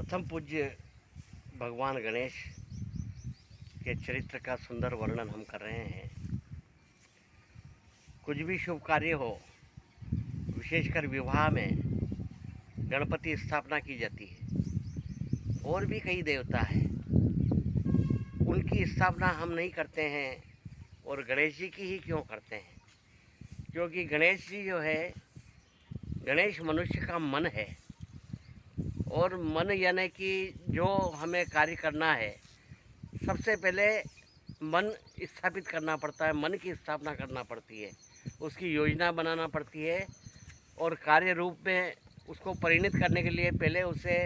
प्रथम पूज्य भगवान गणेश के चरित्र का सुंदर वर्णन हम कर रहे हैं। कुछ भी शुभ कार्य हो, विशेषकर विवाह में गणपति स्थापना की जाती है। और भी कई देवता हैं, उनकी स्थापना हम नहीं करते हैं और गणेश जी की ही क्यों करते हैं? क्योंकि गणेश जी जो है, गणेश मनुष्य का मन है। और मन यानी कि जो हमें कार्य करना है, सबसे पहले मन स्थापित करना पड़ता है, मन की स्थापना करना पड़ती है, उसकी योजना बनाना पड़ती है और कार्य रूप में उसको परिणित करने के लिए पहले उसे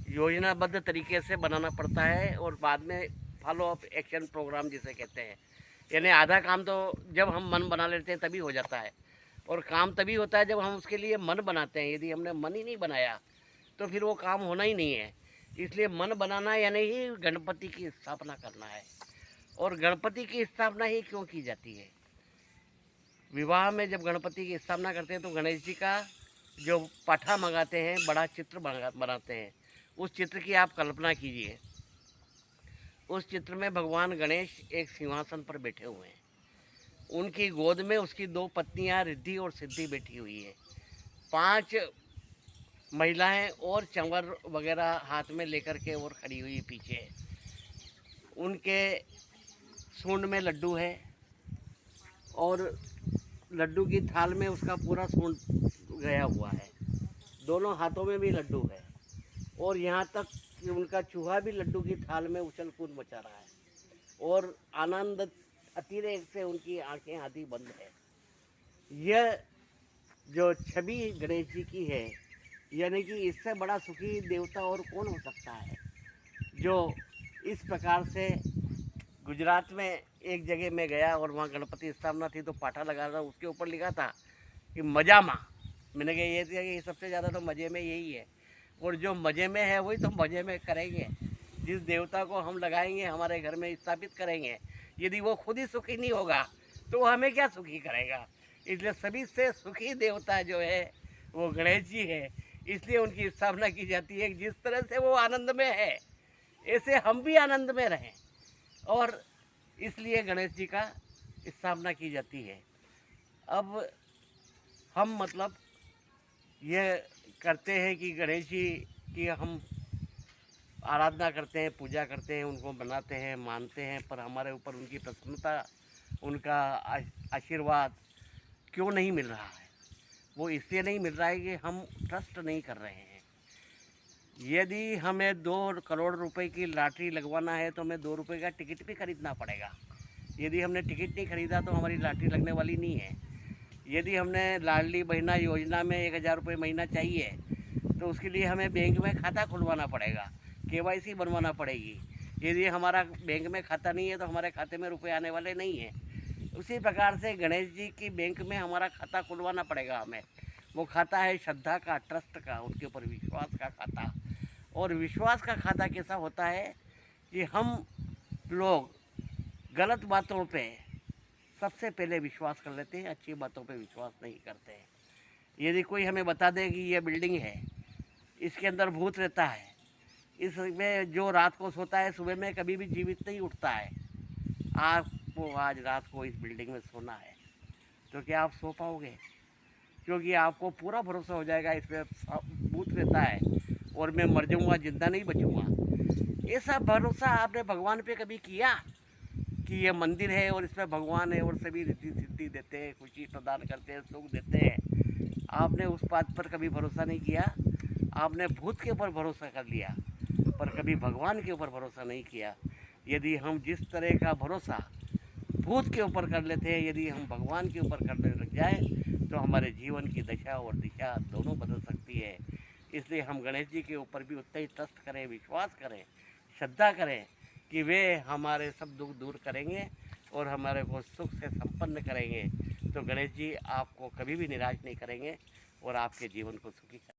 योजनाबद्ध तरीके से बनाना पड़ता है और बाद में फॉलो अप एक्शन प्रोग्राम जिसे कहते हैं। यानी आधा काम तो जब हम मन बना लेते हैं तभी हो जाता है, और काम तभी होता है जब हम उसके लिए मन बनाते हैं। यदि हमने मन ही नहीं बनाया तो फिर वो काम होना ही नहीं है। इसलिए मन बनाना यानी ही गणपति की स्थापना करना है। और गणपति की स्थापना ही क्यों की जाती है? विवाह में जब गणपति की स्थापना करते हैं तो गणेश जी का जो पाठा मंगाते हैं, बड़ा चित्र बनाते हैं। उस चित्र की आप कल्पना कीजिए। उस चित्र में भगवान गणेश एक सिंहासन पर बैठे हुए हैं। उनकी गोद में उसकी दो पत्नियां रिद्धि और सिद्धि बैठी हुई है। 5 महिलाएं और चंवर वगैरह हाथ में लेकर के और खड़ी हुई पीछे। उनके सूंड में लड्डू है और लड्डू की थाल में उसका पूरा सूंड गया हुआ है। दोनों हाथों में भी लड्डू है और यहाँ तक कि उनका चूहा भी लड्डू की थाल में उछल कूद मचा रहा है और आनंद अतिरेक से उनकी आंखें आधी बंद है। यह जो छवि गणेश जी की है, यानी कि इससे बड़ा सुखी देवता और कौन हो सकता है, जो इस प्रकार से गुजरात में एक जगह में गया और वहाँ गणपति स्थापना थी तो पाठा लगा था, उसके ऊपर लिखा था कि मजा माँ। मैंने कहा ये था कि सबसे ज़्यादा तो मज़े में यही है, और जो मज़े में है वही तो मज़े में करेंगे। जिस देवता को हम लगाएंगे, हमारे घर में स्थापित करेंगे, यदि वो खुद ही सुखी नहीं होगा तो वो हमें क्या सुखी करेगा? इसलिए सभी से सुखी देवता जो है वो गणेश जी है। इसलिए उनकी स्थापना की जाती है। जिस तरह से वो आनंद में है, ऐसे हम भी आनंद में रहें, और इसलिए गणेश जी का स्थापना की जाती है। अब हम मतलब ये करते हैं कि गणेश जी की हम आराधना करते हैं, पूजा करते हैं, उनको बनाते हैं, मानते हैं, पर हमारे ऊपर उनकी प्रसन्नता, उनका आशीर्वाद क्यों नहीं मिल रहा है? वो इसलिए नहीं मिल रहा है कि हम ट्रस्ट नहीं कर रहे हैं। यदि हमें 2 करोड़ रुपए की लॉटरी लगवाना है तो हमें 2 रुपये का टिकट भी खरीदना पड़ेगा। यदि हमने टिकट नहीं खरीदा तो हमारी लॉटरी लगने वाली नहीं है। यदि हमने लाडली बहना योजना में 1000 रुपये महीना चाहिए तो उसके लिए हमें बैंक में खाता खुलवाना पड़ेगा, KYC बनवाना पड़ेगी। यदि हमारा बैंक में खाता नहीं है तो हमारे खाते में रुपए आने वाले नहीं हैं। उसी प्रकार से गणेश जी की बैंक में हमारा खाता खुलवाना पड़ेगा हमें। वो खाता है श्रद्धा का, ट्रस्ट का, उनके ऊपर विश्वास का खाता। और विश्वास का खाता कैसा होता है कि हम लोग गलत बातों पे सबसे पहले विश्वास कर लेते हैं, अच्छी बातों पे विश्वास नहीं करते हैं। यदि कोई हमें बता दे कि ये बिल्डिंग है, इसके अंदर भूत रहता है, इसमें जो रात को सोता है सुबह में कभी भी जीवित नहीं उठता है, आपको आज रात को इस बिल्डिंग में सोना है, तो क्या आप सो पाओगे? क्योंकि आपको पूरा भरोसा हो जाएगा इसमें भूत रहता है और मैं मर जाऊँगा, जिंदा नहीं बचूँगा। ऐसा भरोसा आपने भगवान पे कभी किया कि ये मंदिर है और इसमें भगवान है और सभी रिद्धि सिद्धि देते हैं, खुशी प्रदान करते हैं, सुख देते हैं? आपने उस बात पर कभी भरोसा नहीं किया। आपने भूत के ऊपर भरोसा कर लिया, पर कभी भगवान के ऊपर भरोसा नहीं किया। यदि हम जिस तरह का भरोसा भूत के ऊपर कर लेते हैं, यदि हम भगवान के ऊपर करने लग जाएं तो हमारे जीवन की दशा और दिशा दोनों बदल सकती है। इसलिए हम गणेश जी के ऊपर भी उतना ही ट्रस्ट करें, विश्वास करें, श्रद्धा करें कि वे हमारे सब दुख दूर करेंगे और हमारे को सुख से संपन्न करेंगे। तो गणेश जी आपको कभी भी निराश नहीं करेंगे और आपके जीवन को सुखी करेंगे।